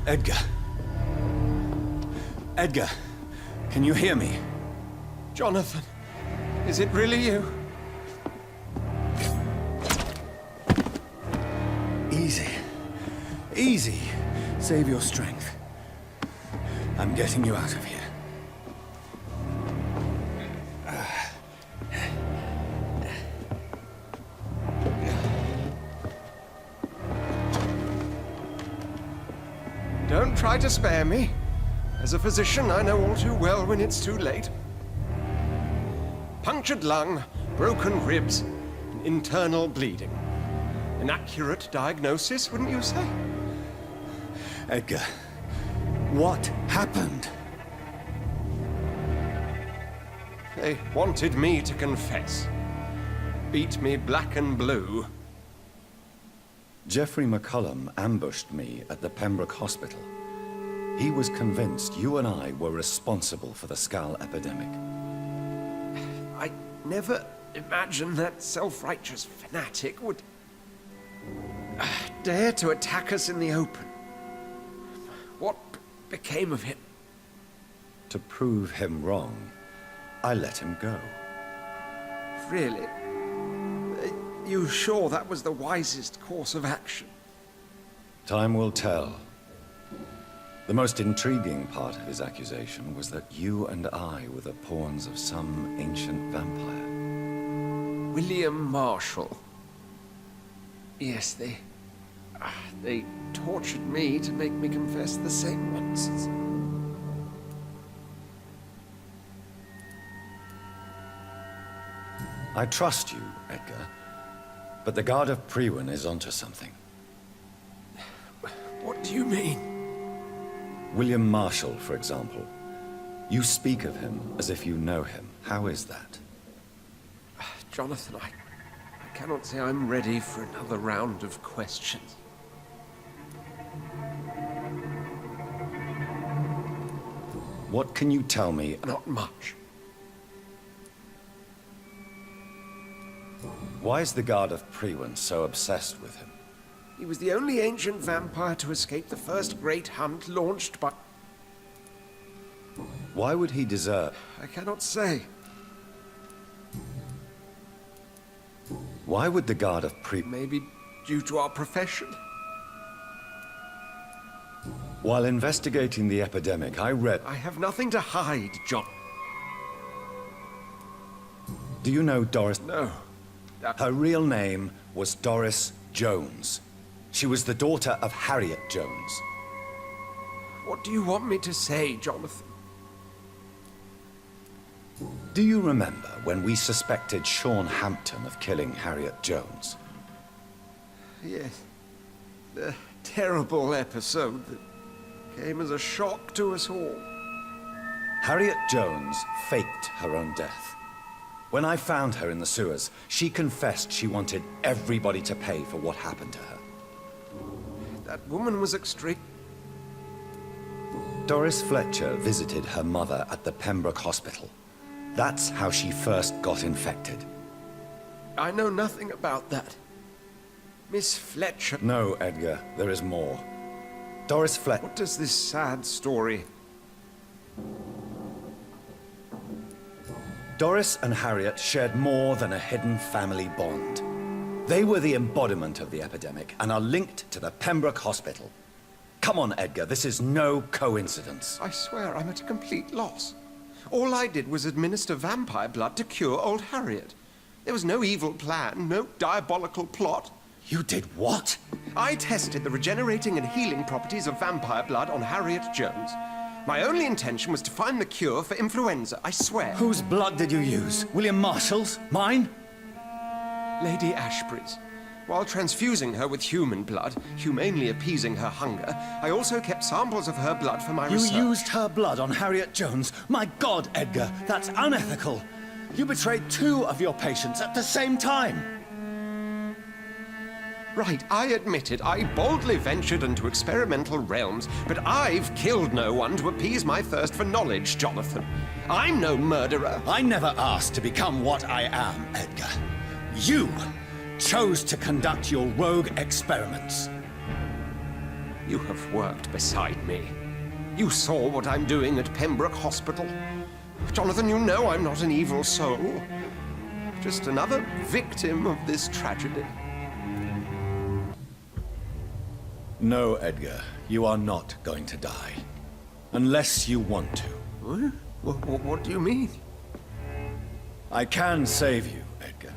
Edgar. Edgar, can you hear me? Jonathan, is it really you? Easy. Easy. Save your strength. I'm getting you out of here. Don't try to spare me. As a physician, I know all too well when it's too late. Punctured lung, broken ribs, and internal bleeding. An accurate diagnosis, wouldn't you say? Edgar, what happened? They wanted me to confess. Beat me black and blue. Jeffrey McCullum ambushed me at the Pembroke Hospital. He was convinced you and I were responsible for the Skal epidemic. I never imagined that self-righteous fanatic would dare to attack us in the open. What became of him? To prove him wrong, I let him go. Really? You sure that was the wisest course of action? Time will tell. The most intriguing part of his accusation was that you and I were the pawns of some ancient vampire. William Marshall. Yes, they tortured me to make me confess the same nonsense. I trust you, Edgar. But the Guard of Priwen is onto something. What do you mean? William Marshall, for example. You speak of him as if you know him. How is that? Jonathan, I cannot say I'm ready for another round of questions. What can you tell me? Not much. Why is the Guard of Priwen so obsessed with him? He was the only ancient vampire to escape the first great hunt launched by... Why would he desert? I cannot say. Why would the Guard of Priwen... Maybe due to our profession. While investigating the epidemic, I read... I have nothing to hide, John. Do you know Doris? No. Her real name was Doris Jones. She was the daughter of Harriet Jones. What do you want me to say, Jonathan? Do you remember when we suspected Sean Hampton of killing Harriet Jones? Yes. The terrible episode that came as a shock to us all. Harriet Jones faked her own death. When I found her in the sewers, she confessed she wanted everybody to pay for what happened to her. That woman was extreme. Doris Fletcher visited her mother at the Pembroke Hospital. That's how she first got infected. I know nothing about that. Miss Fletcher... No, Edgar, there is more. Doris Fletcher... What does this sad story... Doris and Harriet shared more than a hidden family bond. They were the embodiment of the epidemic and are linked to the Pembroke Hospital. Come on, Edgar, this is no coincidence. I swear I'm at a complete loss. All I did was administer vampire blood to cure old Harriet. There was no evil plan, no diabolical plot. You did what? I tested the regenerating and healing properties of vampire blood on Harriet Jones. My only intention was to find the cure for influenza, I swear. Whose blood did you use? William Marshall's? Mine? Lady Ashbury's. While transfusing her with human blood, humanely appeasing her hunger, I also kept samples of her blood for my research. You used her blood on Harriet Jones? My God, Edgar, that's unethical. You betrayed 2 of your patients at the same time. Right, I admit it. I boldly ventured into experimental realms, but I've killed no one to appease my thirst for knowledge, Jonathan. I'm no murderer. I never asked to become what I am, Edgar. You chose to conduct your rogue experiments. You have worked beside me. You saw what I'm doing at Pembroke Hospital. Jonathan, you know I'm not an evil soul. Just another victim of this tragedy. No, Edgar, you are not going to die. Unless you want to. What do you mean? I can save you, Edgar.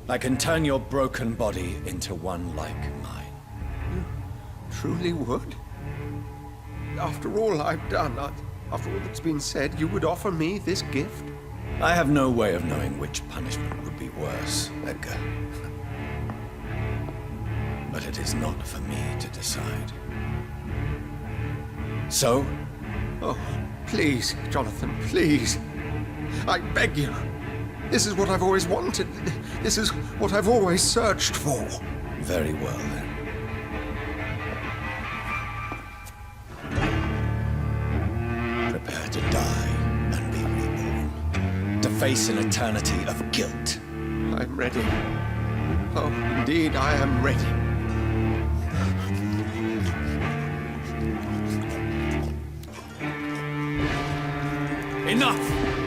I can turn your broken body into one like mine. You truly would? After all I've done, after all that's been said, you would offer me this gift? I have no way of knowing which punishment would be worse, Edgar. But it is not for me to decide. So? Oh, please, Jonathan, please. I beg you. This is what I've always wanted. This is what I've always searched for. Very well, then. Prepare to die and be reborn. To face an eternity of guilt. I'm ready. Oh, indeed, I am ready. Enough!